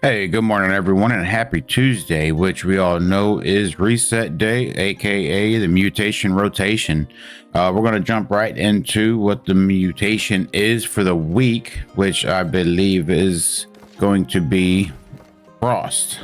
Hey, good morning, everyone, and happy Tuesday, which we all know is reset day, aka the mutation rotation. We're going to jump right into what the mutation is for the week, which I believe is going to be frost.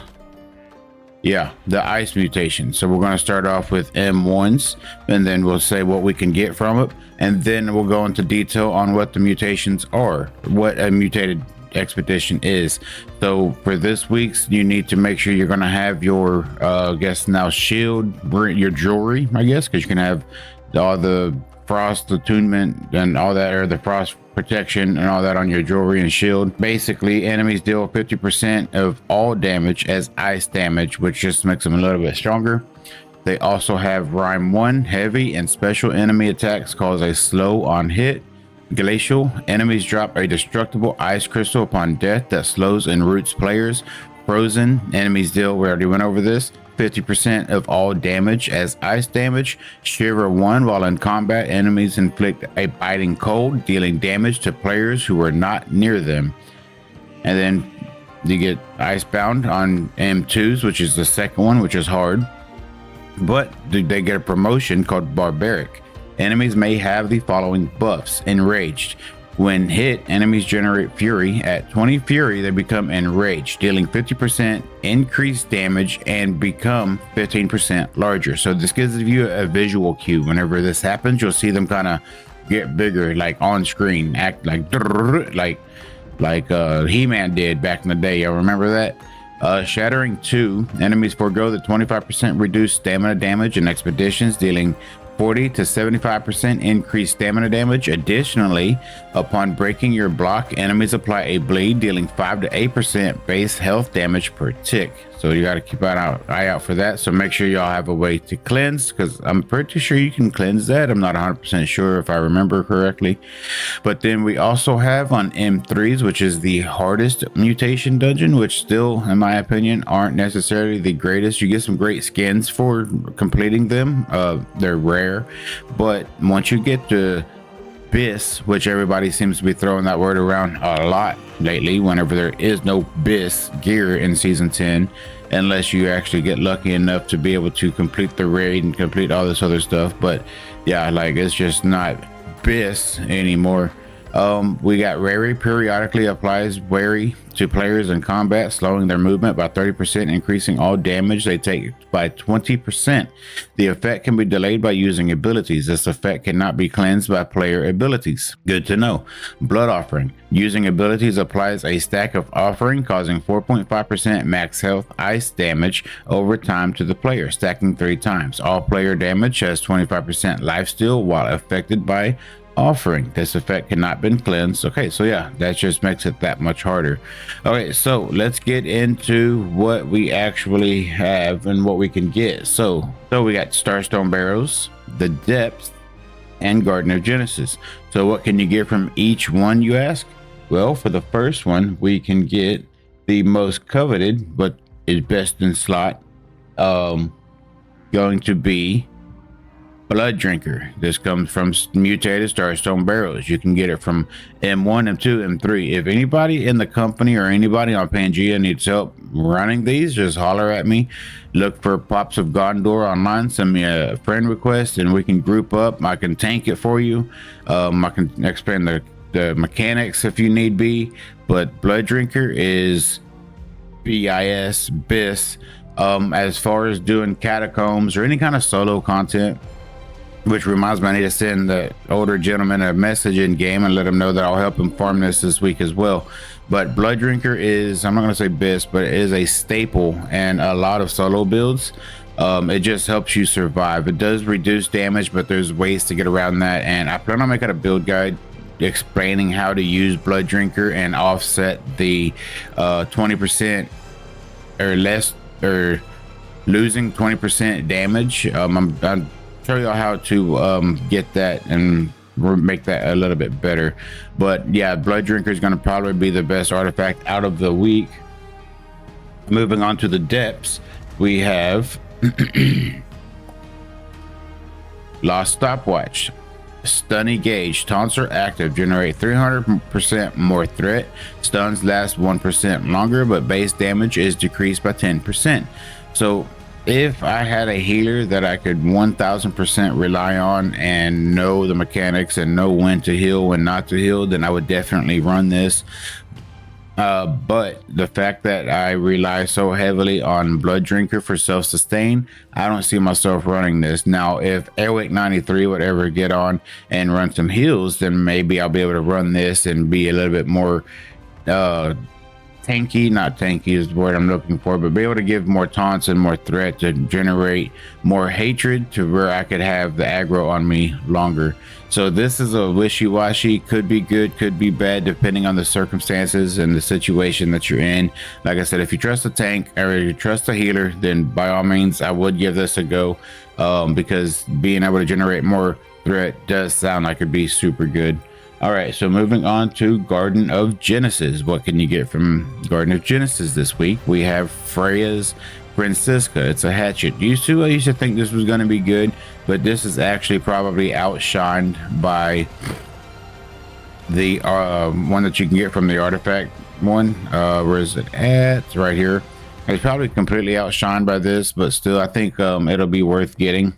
Yeah, the ice mutation. So we're going to start off with M1s, and then we'll say what we can get from it, and then we'll go into detail on what the mutations are, what a mutated expedition is. So for this week's, you need to make sure you're going to have your I guess now shield, your jewelry, I guess, because you can have all the frost attunement and all that, or the frost protection and all that on your jewelry and shield. Basically, enemies deal 50% of all damage as ice damage, which just makes them a little bit stronger. They also have Rhyme 1 heavy, and special enemy attacks cause a slow on hit. Glacial enemies drop a destructible ice crystal upon death that slows and roots players. Frozen enemies deal, we already went over this, 50% of all damage as ice damage. Shiver 1, while in combat, enemies inflict a biting cold, dealing damage to players who are not near them. And then you get Icebound on M2s, which is the second one, which is hard. But they get a promotion called Barbaric. Enemies may have the following buffs. Enraged. When hit, enemies generate fury. At 20 fury, they become enraged, dealing 50% increased damage and become 15% larger. So this gives you a visual cue. Whenever this happens, you'll see them kind of get bigger, like on screen, act like He-Man did back in the day. Y'all remember that? Shattering 2, enemies forego the 25% reduced stamina damage in expeditions, dealing 40 to 75% increased stamina damage. Additionally, upon breaking your block, enemies apply a bleed, dealing 5 to 8% base health damage per tick. So you got to keep an eye out for that. So make sure y'all have a way to cleanse, because I'm pretty sure you can cleanse that. I'm not 100% sure if I remember correctly. But then we also have on M3s, which is the hardest mutation dungeon, which still, in my opinion, aren't necessarily the greatest. You get some great skins for completing them. They're rare, but once you get to BIS, which everybody seems to be throwing that word around a lot lately, whenever there is no BIS gear in season 10, unless you actually get lucky enough to be able to complete the raid and complete all this other stuff. But yeah, like, it's just not BIS anymore. We got Wary. Periodically applies Wary to players in combat, slowing their movement by 30%, increasing all damage they take by 20%. The effect can be delayed by using abilities. This effect cannot be cleansed by player abilities. Good to know. Blood Offering. Using abilities applies a stack of offering, causing 4.5% max health ice damage over time to the player, stacking 3 times. All player damage has 25% lifesteal while affected by offering. This effect cannot be cleansed. Okay, so yeah, that just makes it that much harder. Okay, so let's get into what we actually have and what we can get. So we got Starstone Barrows, the Depths, and Garden of Genesis. So what can you get from each one, you ask? Well, for the first one, we can get the most coveted but is best in slot, going to be Blood Drinker. This comes from Mutated Starstone Barrows. You can get it from M1, M2, M3. If anybody in the company or anybody on Pangea needs help running these, just holler at me. Look for Pops of Gondor online, send me a friend request, and we can group up. I can tank it for you. I can explain the mechanics if you need be. But Blood Drinker is BIS. As far as doing catacombs or any kind of solo content, which reminds me, I need to send the older gentleman a message in game and let him know that I'll help him farm this week as well. But Blood Drinker is, I'm not going to say best, but it is a staple in a lot of solo builds. It just helps you survive. It does reduce damage, but there's ways to get around that. And I plan on making a build guide explaining how to use Blood Drinker and offset the 20% or less, or losing 20% damage. I'm show y'all how to get that and make that a little bit better. But yeah, Blood Drinker is going to probably be the best artifact out of the week. Moving on to the Depths, we have Lost Stopwatch. Stunny gauge. Taunts are active, generate 300% more threat. Stuns last 1% longer, but base damage is decreased by 10%. So if I had a healer that I could 1000% rely on and know the mechanics and know when to heal, when not to heal, then I would definitely run this. But the fact that I rely so heavily on Blood Drinker for self-sustain, I don't see myself running this. Now, if Airwick 93 would ever get on and run some heals, then maybe I'll be able to run this and be a little bit more tanky. Not tanky is the word I'm looking for, but be able to give more taunts and more threat to generate more hatred to where I could have the aggro on me longer. So this is a wishy-washy, could be good, could be bad, depending on the circumstances and the situation that you're in. Like I said, if you trust a tank or you trust a healer, then by all means, I would give this a go, because being able to generate more threat does sound like it'd be super good. All right, so moving on to Garden of Genesis. What can you get from Garden of Genesis this week? We have Freya's Francisca. It's a hatchet. I used to think this was going to be good, but this is actually probably outshined by the one that you can get from the artifact one. Where is it at? It's right here. It's probably completely outshined by this, but still I think it'll be worth getting,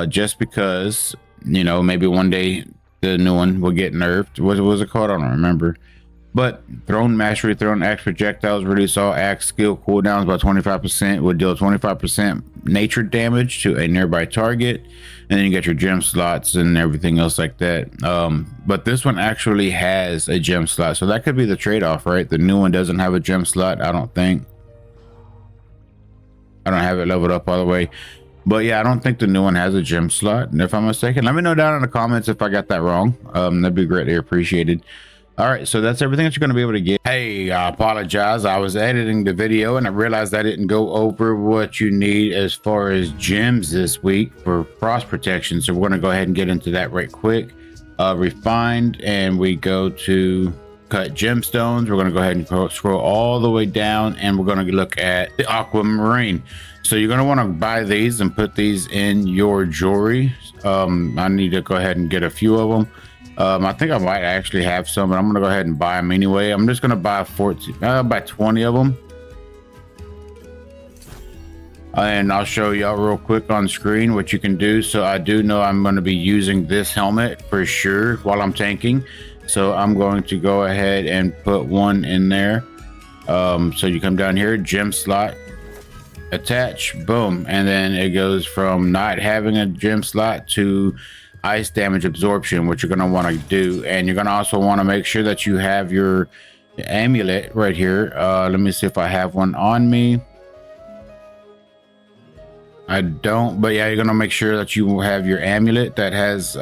just because, you know, maybe one day the new one will get nerfed. What was it called? I don't remember. But Throne Mastery, Throne Axe projectiles reduce all axe skill cooldowns by 25%, would deal 25% nature damage to a nearby target, and then you get your gem slots and everything else like that. But this one actually has a gem slot, so that could be the trade-off, right? The new one doesn't have a gem slot, I don't think. I don't have it leveled up all the way, but yeah, I don't think the new one has a gem slot. And if I'm mistaken, let me know down in the comments if I got that wrong. That'd be greatly appreciated. All right, so that's everything that you're going to be able to get. Hey, I apologize. I was editing the video and I realized I didn't go over what you need as far as gems this week for frost protection. So we're going to go ahead and get into that right quick. Refined, and we go to cut gemstones. We're going to go ahead and scroll all the way down, and we're going to look at the Aquamarine. So you're going to want to buy these and put these in your jewelry. I need to go ahead and get a few of them. I think I might actually have some, but I'm gonna go ahead and buy them anyway. I'm just gonna buy 20 of them, and I'll show y'all real quick on screen what you can do. So I do know I'm going to be using this helmet for sure while I'm tanking, so I'm going to go ahead and put one in there. So you come down here, gem slot, attach, boom, and then it goes from not having a gem slot to ice damage absorption, which you're going to want to do. And you're going to also want to make sure that you have your amulet right here. Let me see if I have one on me. I don't, but yeah, you're going to make sure that you have your amulet that has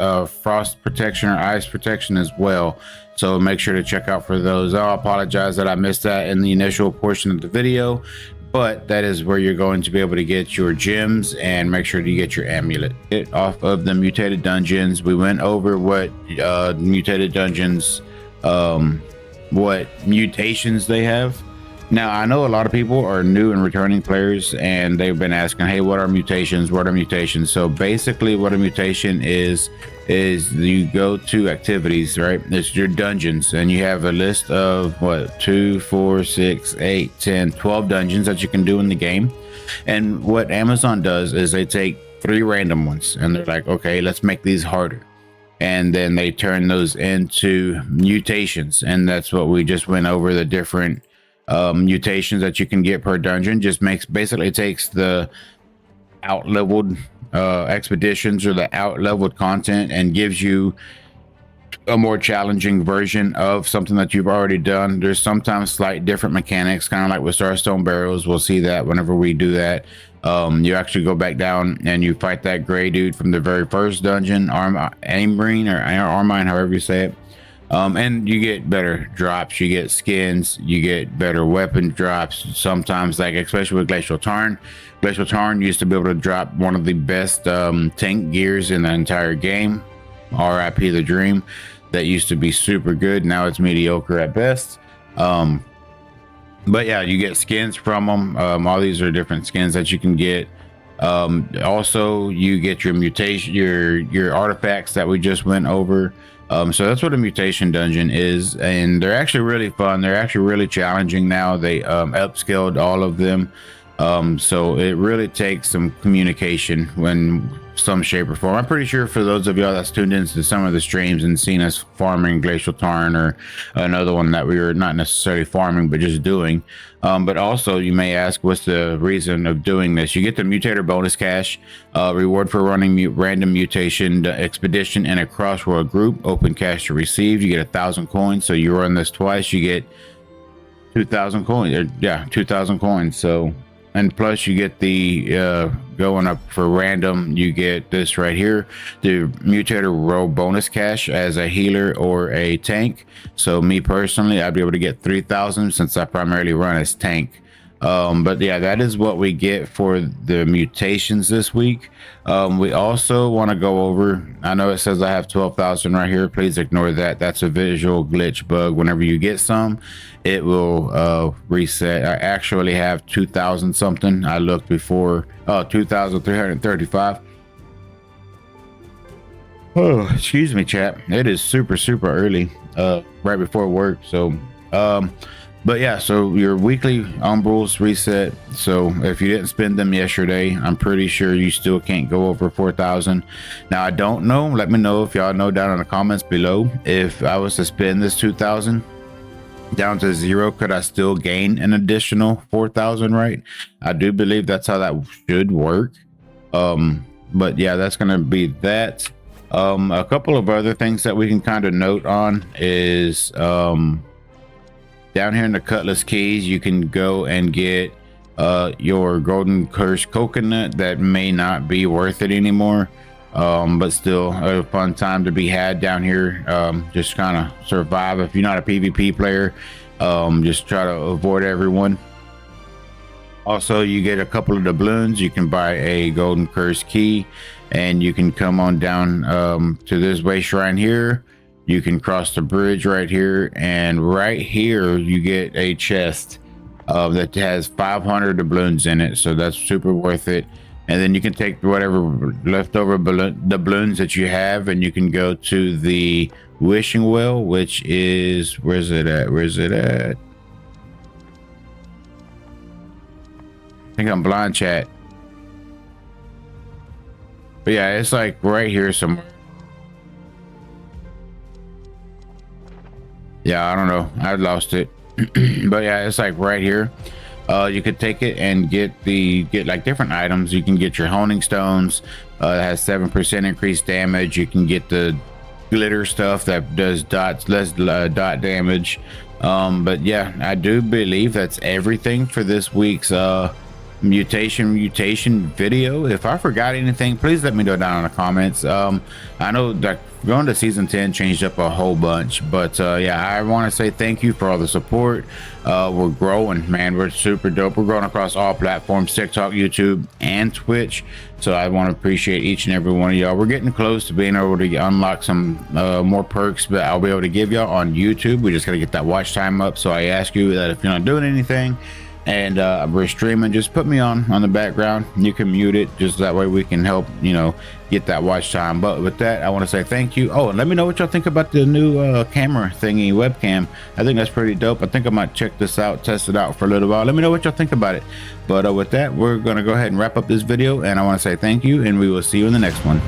frost protection or ice protection as well. So make sure to check out for those. I apologize that I missed that in the initial portion of the video, but that is where you're going to be able to get your gems, and make sure to get your amulet. Get off of the Mutated Dungeons. We went over what Mutated Dungeons, what mutations they have. Now, I know a lot of people are new and returning players, and they've been asking, hey, what are mutations? What are mutations? So basically what a mutation is you go to activities, right? It's your dungeons, and you have a list of what, 2, 4, 6, 8, 10, 12 dungeons that you can do in the game. And what Amazon does is they take 3 random ones, and they're like, okay, let's make these harder. And then they turn those into mutations. And that's what we just went over, the different mutations that you can get per dungeon. Just basically takes the out-leveled expeditions or the out-leveled content and gives you a more challenging version of something that you've already done. There's sometimes slight different mechanics, kind of like with Starstone Barrels. We'll see that whenever we do that. You actually go back down and you fight that gray dude from the very first dungeon, Armine or Armine, however you say it. And you get better drops, you get skins, you get better weapon drops. Sometimes, like especially with Glacial Tarn used to be able to drop one of the best tank gears in the entire game. RIP the dream. That used to be super good. Now it's mediocre at best. But yeah, you get skins from them. All these are different skins that you can get. Also, you get your mutation, your artifacts that we just went over. So that's what a mutation dungeon is, and they're actually really fun. They're actually really challenging now. They upscaled all of them. So it really takes some communication when some shape or form. I'm pretty sure for those of y'all that's tuned into some of the streams and seen us farming Glacial Tarn, or another one that we were not necessarily farming but just doing. But also you may ask, what's the reason of doing this? You get the mutator bonus cash, reward for running random mutation expedition in a crossworld group, open cash to receive. You get 1,000 coins, so you run this twice, you get 2,000 coins. 2,000 coins. So, and plus you get the going up for random, you get this right here, the mutator roll bonus cash as a healer or a tank. So me personally, I'd be able to get 3,000 since I primarily run as tank. But yeah, that is what we get for the mutations this week. We also want to go over, I know it says I have 12,000 right here, please ignore that. That's a visual glitch bug. Whenever you get some, it will reset. I actually have 2,000 something. I looked before. 2,335. Oh, excuse me, chat. It is super early, right before work. So but yeah, so your weekly umbrals reset. So if you didn't spend them yesterday, I'm pretty sure you still can't go over 4,000. Now I don't know, let me know if y'all know down in the comments below. If I was to spend this 2,000 down to 0, could I still gain an additional 4,000? Right, I do believe that's how that should work. But yeah, that's gonna be that. A couple of other things that we can kind of note on is down here in the Cutlass Keys, you can go and get your Golden Curse Coconut. That may not be worth it anymore, but still a fun time to be had down here. Just kind of survive. If you're not a PvP player, just try to avoid everyone. Also, you get a couple of doubloons. You can buy a Golden Curse Key, and you can come on down to this way shrine here. You can cross the bridge right here, and right here you get a chest that has 500 doubloons in it, so that's super worth it. And then you can take whatever leftover doubloons that you have, and you can go to the wishing well, which is, where's it at? I think I'm blind, chat, but yeah, it's like right here somewhere. Yeah, I don't know, I lost it. But yeah, it's like right here. You could take it and get like different items. You can get your honing stones, that has 7% increased damage. You can get the glitter stuff that does less dot damage. But yeah, I do believe that's everything for this week's mutation video. If I forgot anything, please let me know down in the comments. I know that going to season 10 changed up a whole bunch, but yeah, I want to say thank you for all the support. We're growing, man. We're super dope. We're growing across all platforms, TikTok, YouTube, and Twitch. So I want to appreciate each and every one of y'all. We're getting close to being able to unlock some more perks that I'll be able to give y'all on YouTube. We just got to get that watch time up. So I ask you that if you're not doing anything and we're streaming, just put me on the background. You can mute it, just that way we can help, you know, get that watch time. But with that, I want to say thank you. Oh, and let me know what y'all think about the new camera thingy, webcam. I think that's pretty dope. I think I might check this out, test it out for a little while. Let me know what y'all think about it. But with that, we're gonna go ahead and wrap up this video, and I want to say thank you, and we will see you in the next one.